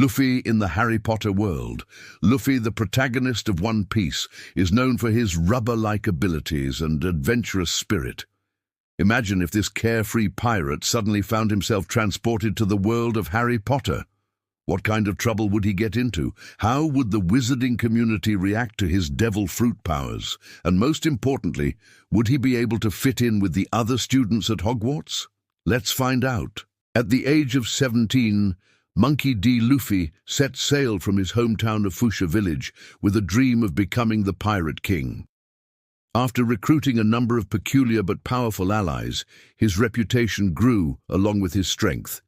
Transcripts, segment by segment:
Luffy in the Harry Potter world. Luffy, the protagonist of One Piece, is known for his rubber-like abilities and adventurous spirit. Imagine if this carefree pirate suddenly found himself transported to the world of Harry Potter. What kind of trouble would he get into? How would the wizarding community react to his devil fruit powers? And most importantly, would he be able to fit in with the other students at Hogwarts? Let's find out. At the age of 17, Monkey D. Luffy set sail from his hometown of Fuchsia Village with a dream of becoming the Pirate King. After recruiting a number of peculiar but powerful allies, his reputation grew along with his strength.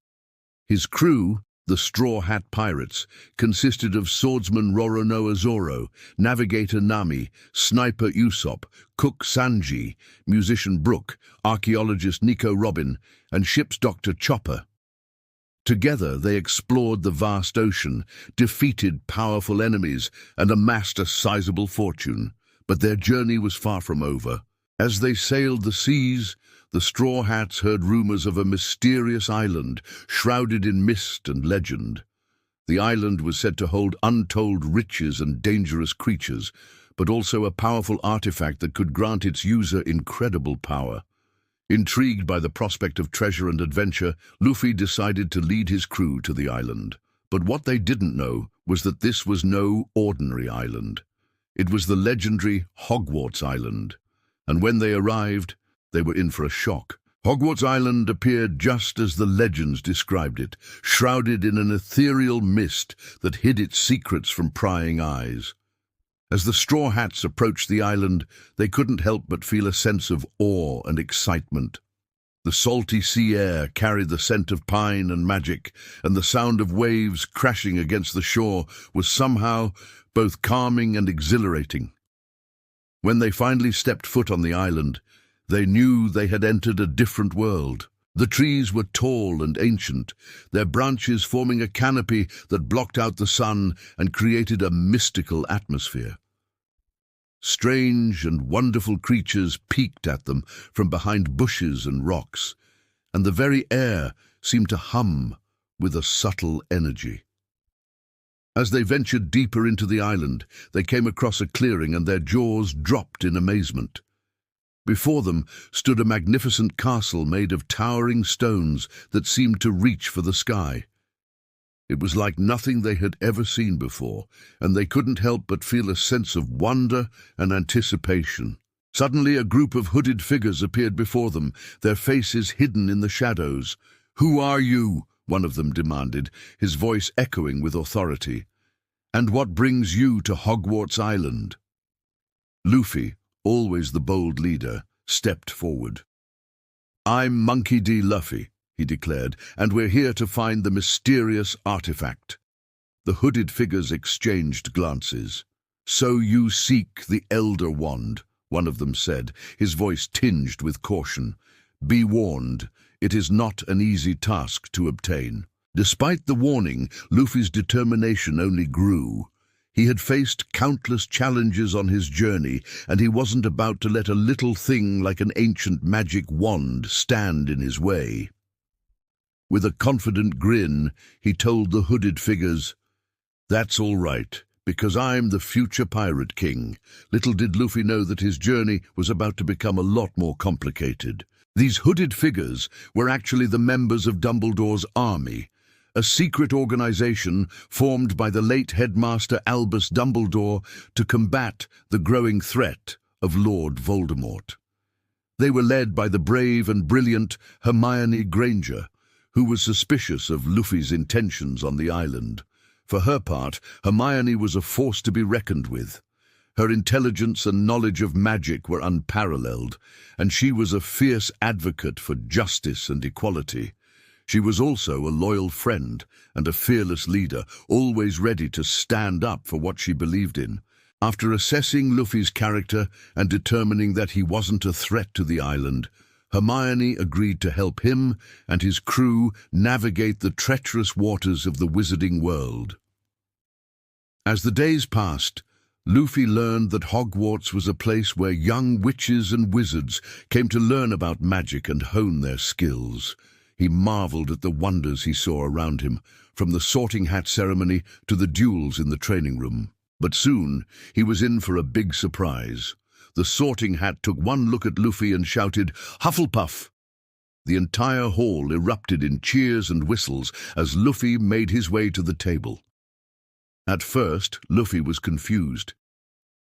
His crew, the Straw Hat Pirates, consisted of swordsman Roronoa Zoro, navigator Nami, sniper Usopp, cook Sanji, musician Brook, archaeologist Nico Robin, and ship's doctor Chopper. Together they explored the vast ocean, defeated powerful enemies, and amassed a sizable fortune. But their journey was far from over. As they sailed the seas, the Straw Hats heard rumors of a mysterious island shrouded in mist and legend. The island was said to hold untold riches and dangerous creatures, but also a powerful artifact that could grant its user incredible power. Intrigued by the prospect of treasure and adventure, Luffy decided to lead his crew to the island. But what they didn't know was that this was no ordinary island. It was the legendary Hogwarts Island, and when they arrived, they were in for a shock. Hogwarts Island appeared just as the legends described it, shrouded in an ethereal mist that hid its secrets from prying eyes. As the Straw Hats approached the island, they couldn't help but feel a sense of awe and excitement. The salty sea air carried the scent of pine and magic, and the sound of waves crashing against the shore was somehow both calming and exhilarating. When they finally stepped foot on the island, they knew they had entered a different world. The trees were tall and ancient, their branches forming a canopy that blocked out the sun and created a mystical atmosphere. Strange and wonderful creatures peeked at them from behind bushes and rocks, and the very air seemed to hum with a subtle energy. As they ventured deeper into the island, they came across a clearing and their jaws dropped in amazement. Before them stood a magnificent castle made of towering stones that seemed to reach for the sky. It was like nothing they had ever seen before, and they couldn't help but feel a sense of wonder and anticipation. Suddenly a group of hooded figures appeared before them, their faces hidden in the shadows. "Who are you?" one of them demanded, his voice echoing with authority. "And what brings you to Hogwarts Island?" Luffy, always the bold leader, stepped forward. "I'm Monkey D. Luffy," he declared, "and we're here to find the mysterious artifact." The hooded figures exchanged glances. "So you seek the Elder Wand," one of them said, his voice tinged with caution. "Be warned, it is not an easy task to obtain." Despite the warning, Luffy's determination only grew. He had faced countless challenges on his journey, and he wasn't about to let a little thing like an ancient magic wand stand in his way. With a confident grin, he told the hooded figures, "That's all right, because I'm the future Pirate King." Little did Luffy know that his journey was about to become a lot more complicated. These hooded figures were actually the members of Dumbledore's army, a secret organization formed by the late headmaster Albus Dumbledore to combat the growing threat of Lord Voldemort. They were led by the brave and brilliant Hermione Granger, who was suspicious of Luffy's intentions on the island. For her part, Hermione was a force to be reckoned with. Her intelligence and knowledge of magic were unparalleled, and she was a fierce advocate for justice and equality. She was also a loyal friend and a fearless leader, always ready to stand up for what she believed in. After assessing Luffy's character and determining that he wasn't a threat to the island, Hermione agreed to help him and his crew navigate the treacherous waters of the wizarding world. As the days passed, Luffy learned that Hogwarts was a place where young witches and wizards came to learn about magic and hone their skills. He marveled at the wonders he saw around him, from the sorting hat ceremony to the duels in the training room. But soon he was in for a big surprise. The sorting hat took one look at Luffy and shouted, "Hufflepuff!" The entire hall erupted in cheers and whistles as Luffy made his way to the table. At first, Luffy was confused.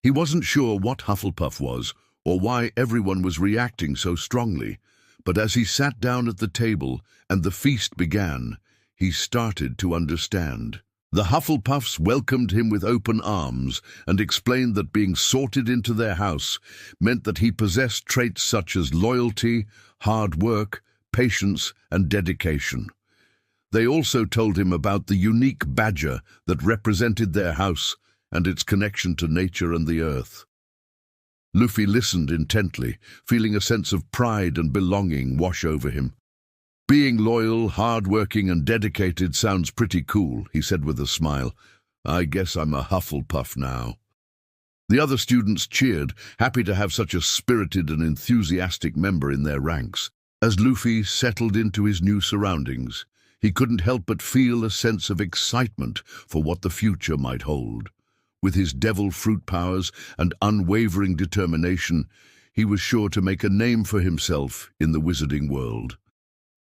He wasn't sure what Hufflepuff was or why everyone was reacting so strongly, but as he sat down at the table and the feast began, he started to understand. The Hufflepuffs welcomed him with open arms and explained that being sorted into their house meant that he possessed traits such as loyalty, hard work, patience, and dedication. They also told him about the unique badger that represented their house and its connection to nature and the earth. Luffy listened intently, feeling a sense of pride and belonging wash over him. "Being loyal, hard-working, and dedicated sounds pretty cool," he said with a smile. "I guess I'm a Hufflepuff now." The other students cheered, happy to have such a spirited and enthusiastic member in their ranks. As Luffy settled into his new surroundings, he couldn't help but feel a sense of excitement for what the future might hold. With his devil fruit powers and unwavering determination, he was sure to make a name for himself in the wizarding world.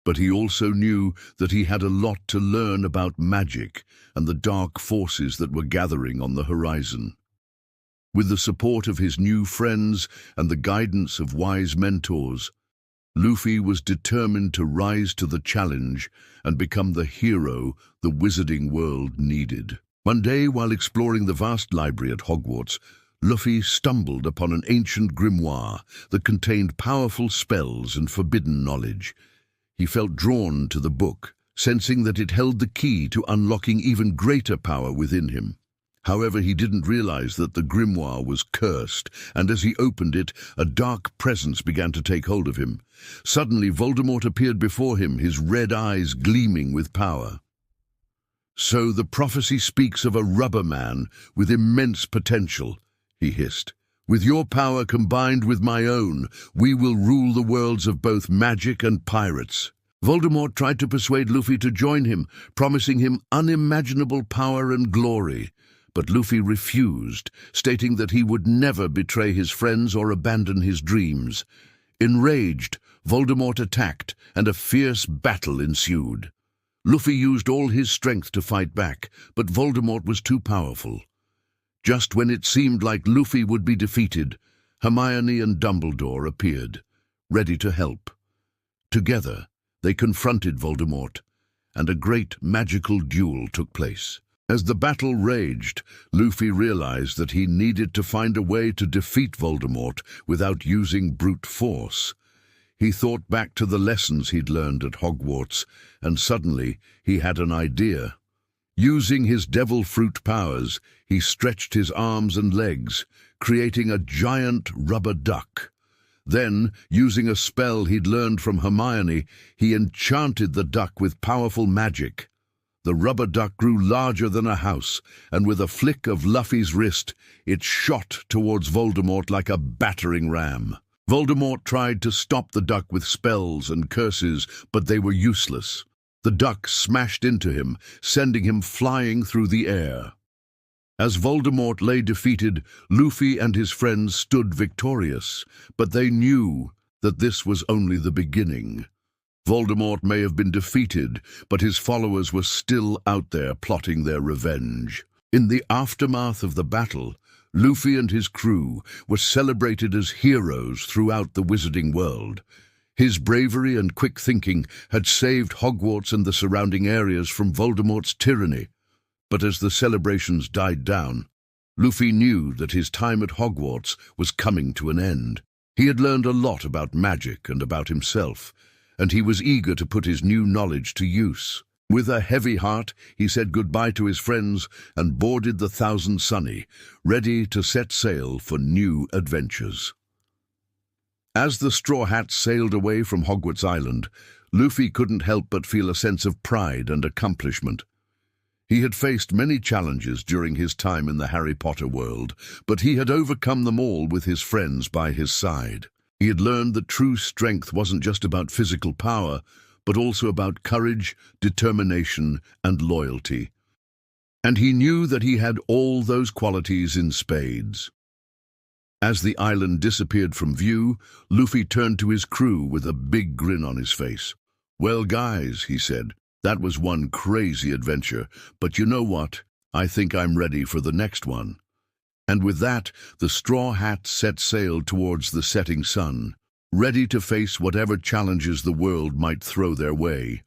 But he also knew that he had a lot to learn about magic and the dark forces that were gathering on the horizon. With the support of his new friends and the guidance of wise mentors, Luffy was determined to rise to the challenge and become the hero the wizarding world needed. One day, while exploring the vast library at Hogwarts, Luffy stumbled upon an ancient grimoire that contained powerful spells and forbidden knowledge. He felt drawn to the book, sensing that it held the key to unlocking even greater power within him. However, he didn't realize that the grimoire was cursed, and as he opened it, a dark presence began to take hold of him. Suddenly, Voldemort appeared before him, his red eyes gleaming with power. "So the prophecy speaks of a rubber man with immense potential," he hissed. "With your power combined with my own, we will rule the worlds of both magic and pirates." Voldemort tried to persuade Luffy to join him, promising him unimaginable power and glory. But Luffy refused, stating that he would never betray his friends or abandon his dreams. Enraged, Voldemort attacked, and a fierce battle ensued. Luffy used all his strength to fight back, but Voldemort was too powerful. Just when it seemed like Luffy would be defeated, Hermione and Dumbledore appeared, ready to help. Together, they confronted Voldemort, and a great magical duel took place. As the battle raged, Luffy realized that he needed to find a way to defeat Voldemort without using brute force. He thought back to the lessons he'd learned at Hogwarts, and suddenly he had an idea. Using his devil fruit powers, he stretched his arms and legs, creating a giant rubber duck. Then, using a spell he'd learned from Hermione, he enchanted the duck with powerful magic. The rubber duck grew larger than a house, and with a flick of Luffy's wrist, it shot towards Voldemort like a battering ram. Voldemort tried to stop the duck with spells and curses, but they were useless. The duck smashed into him, sending him flying through the air. As Voldemort lay defeated, Luffy and his friends stood victorious, but they knew that this was only the beginning. Voldemort may have been defeated, but his followers were still out there plotting their revenge. In the aftermath of the battle, Luffy and his crew were celebrated as heroes throughout the wizarding world. His bravery and quick thinking had saved Hogwarts and the surrounding areas from Voldemort's tyranny. But as the celebrations died down, Luffy knew that his time at Hogwarts was coming to an end. He had learned a lot about magic and about himself, and he was eager to put his new knowledge to use. With a heavy heart, he said goodbye to his friends and boarded the Thousand Sunny, ready to set sail for new adventures. As the Straw Hats sailed away from Hogwarts Island, Luffy couldn't help but feel a sense of pride and accomplishment. He had faced many challenges during his time in the Harry Potter world, but he had overcome them all with his friends by his side. He had learned that true strength wasn't just about physical power, but also about courage, determination, and loyalty. And he knew that he had all those qualities in spades. As the island disappeared from view, Luffy turned to his crew with a big grin on his face. "Well, guys," he said, "that was one crazy adventure, but you know what? I think I'm ready for the next one." And with that, the Straw Hats set sail towards the setting sun, ready to face whatever challenges the world might throw their way.